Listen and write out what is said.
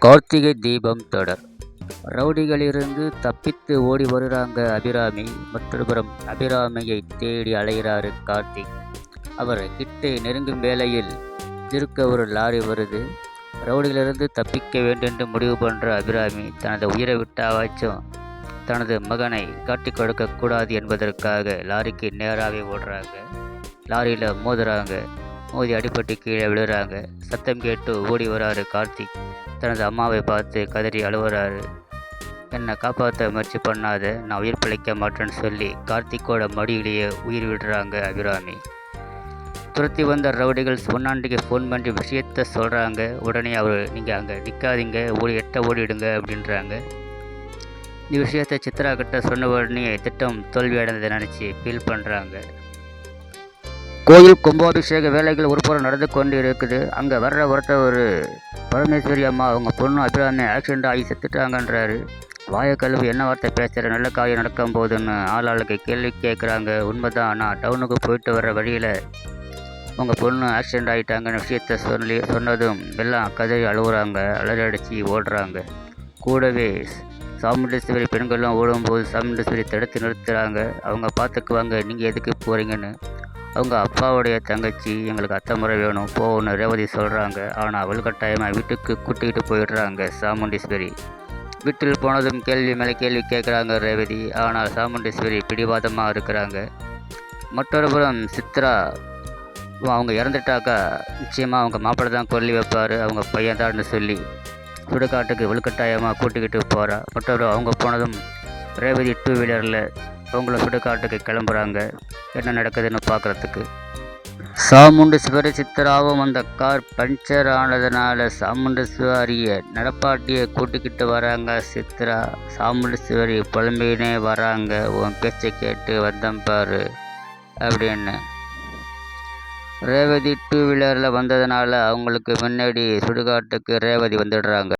கார்த்திகை தீபம் தொடர். ரவுடிகளிலிருந்து தப்பித்து ஓடி வருகிறாங்க அபிராமி. மற்றொருபுறம் அபிராமியை தேடி அலைகிறாரு கார்த்திக். அவர் கிட்டே நெருங்கும் வேளையில் இருக்க ஒரு லாரி வருது. ரவுடிகளிலிருந்து தப்பிக்க வேண்டுமென்று முடிவு பண்ணுற அபிராமி தனது உயிரை விட்டாவாச்சும் தனது மகனை காட்டிக் கொடுக்கக்கூடாது என்பதற்காக லாரிக்கு நேராகவே ஓடுறாங்க. லாரியில் மோதுறாங்க. மோதி அடிபட்டு கீழே விழுறாங்க. சத்தம் கேட்டு ஓடி வராரு கார்த்திக். தனது அம்மாவை பார்த்து கதறி அழுவுறாரு. என்னை காப்பாற்ற முயற்சி பண்ணாத, நான் உயிர் பிழைக்க மாட்டேன்னு சொல்லி கார்த்திக்கோட மடியிலேயே உயிர் விடுறாங்க அபிராமி. துரத்தி வந்த ரவுடிகள் பொன்னாண்டிக்கு ஃபோன் பண்ணி விஷயத்த சொல்கிறாங்க. உடனே அவர் நீங்கள் அங்கே நிற்காதீங்க, ஓடிடுங்க அப்படின்றாங்க. இந்த விஷயத்தை சித்ரா கிட்ட சொன்ன உடனே திட்டம் தோல்வி அடைந்ததை நினச்சி ஃபீல் பண்ணுறாங்க. கோயில் கும்பாபிஷேக வேலைகள் ஒருபுறம் நடந்து கொண்டு இருக்குது. அங்கே ஒருத்தர் பரமேஸ்வரி அம்மா அவங்க பொண்ணு அபிராமி ஆக்சிடெண்ட் ஆகி செத்துட்டாங்கன்றாரு. வாயக்கழுவு என்ன வார்த்தை பேசுகிற, நல்ல காரியம் நடக்கும் போதுன்னு ஆளுக்கு கேள்வி கேட்குறாங்க. உண்மைதான். ஆனால் டவுனுக்கு போயிட்டு வர வழியில் உங்கள் பொண்ணு ஆக்சிடெண்ட் ஆகிட்டாங்கன்னு விஷயத்த சொன்னதும் எல்லாம் கதறி அழுகுறாங்க. அலறடிச்சு ஓடுறாங்க. கூடவே சாமுண்டீஸ்வரி பெண்களும் ஓடும்போது சாமுண்டீஸ்வரி தடுத்து நிறுத்துகிறாங்க. அவங்க பார்த்துக்குவாங்க, நீங்கள் எதுக்கு போகிறீங்கன்னு. அவங்க அப்பாவுடைய தங்கச்சி எங்களுக்கு அத்தை முறை வேணும் போகணும்னு ரேவதி சொல்கிறாங்க. ஆனால் அவள் கட்டாயமாக வீட்டுக்கு கூட்டிகிட்டு போயிடுறாங்க சாமுண்டீஸ்வரி. வீட்டில் போனதும் கேள்வி மேலே கேள்வி கேட்குறாங்க ரேவதி. ஆனால் சாமுண்டீஸ்வரி பிடிவாதமாக இருக்கிறாங்க. மற்றொரு புறம் சித்ரா அவங்க இறந்துட்டாக்கா நிச்சயமாக அவங்க மாப்பிள்ளை தான் கொல்லி வைப்பார், அவங்க பையன் தான்னு சொல்லி சுடுகாட்டுக்கு வலுக்கட்டாயமாக கூட்டிக்கிட்டு போகிறா. மற்றொரு அவங்க போனதும் ரேவதி 2 வீலரில் அவங்கள சுடுகாட்டுக்கு கிளம்புறாங்க. என்ன நடக்குதுன்னு பார்க்குறதுக்கு. சாமுண்டீஸ்வரி சித்ராவும் அந்த கார் பஞ்சர் ஆனதுனால சாமுண்டீஸ்வரியை நடப்பாட்டியை கூட்டிக்கிட்டு வராங்க சித்ரா. சாமுண்டீஸ்வரி புலம்பினே வராங்க, உன் பேச்சை கேட்டு வந்தம் பாரு அப்படின்னு. ரேவதி 2 வீலரில் வந்ததுனால அவங்களுக்கு முன்னாடி சுடுகாட்டுக்கு ரேவதி வந்துடுறாங்க.